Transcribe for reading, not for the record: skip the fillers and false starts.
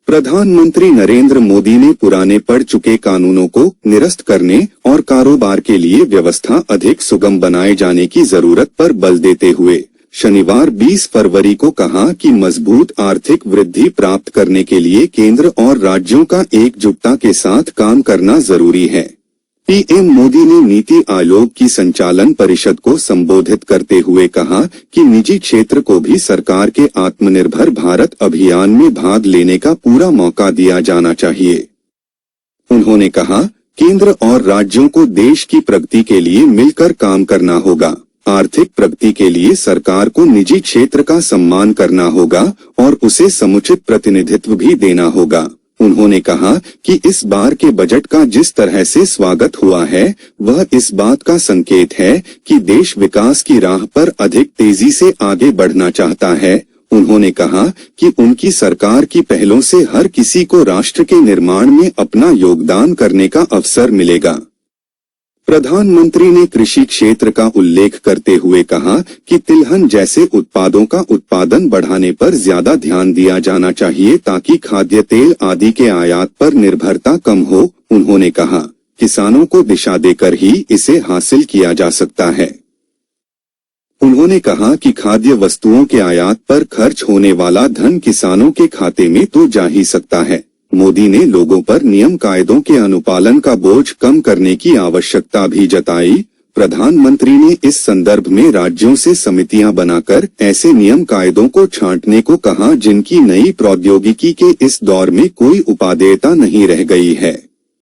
प्रधानमंत्री नरेंद्र मोदी ने पुराने पड़ चुके कानूनों को निरस्त करने और कारोबार के लिए व्यवस्था अधिक सुगम बनाए जाने की जरूरत पर बल देते हुए शनिवार 20 फरवरी को कहा कि मजबूत आर्थिक वृद्धि प्राप्त करने के लिए केंद्र और राज्यों का एकजुटता के साथ काम करना जरूरी है। पीएम मोदी ने नीति आयोग की संचालन परिषद को संबोधित करते हुए कहा कि निजी क्षेत्र को भी सरकार के आत्मनिर्भर भारत अभियान में भाग लेने का पूरा मौका दिया जाना चाहिए। उन्होंने कहा, केंद्र और राज्यों को देश की प्रगति के लिए मिलकर काम करना होगा। आर्थिक प्रगति के लिए सरकार को निजी क्षेत्र का सम्मान करना होगा और उसे समुचित प्रतिनिधित्व भी देना होगा। उन्होंने कहा कि इस बार के बजट का जिस तरह से स्वागत हुआ है वह इस बात का संकेत है कि देश विकास की राह पर अधिक तेजी से आगे बढ़ना चाहता है। उन्होंने कहा कि उनकी सरकार की पहलों से हर किसी को राष्ट्र के निर्माण में अपना योगदान करने का अवसर मिलेगा। प्रधानमंत्री ने कृषि क्षेत्र का उल्लेख करते हुए कहा कि तिलहन जैसे उत्पादों का उत्पादन बढ़ाने पर ज्यादा ध्यान दिया जाना चाहिए ताकि खाद्य तेल आदि के आयात पर निर्भरता कम हो। उन्होंने कहा, किसानों को दिशा देकर ही इसे हासिल किया जा सकता है। उन्होंने कहा कि खाद्य वस्तुओं के आयात पर खर्च होने वाला धन किसानों के खाते में तो जा ही सकता है। मोदी ने लोगों पर नियम कायदों के अनुपालन का बोझ कम करने की आवश्यकता भी जताई। प्रधानमंत्री ने इस संदर्भ में राज्यों से समितियां बनाकर ऐसे नियम कायदों को छांटने को कहा जिनकी नई प्रौद्योगिकी के इस दौर में कोई उपादेयता नहीं रह गई है।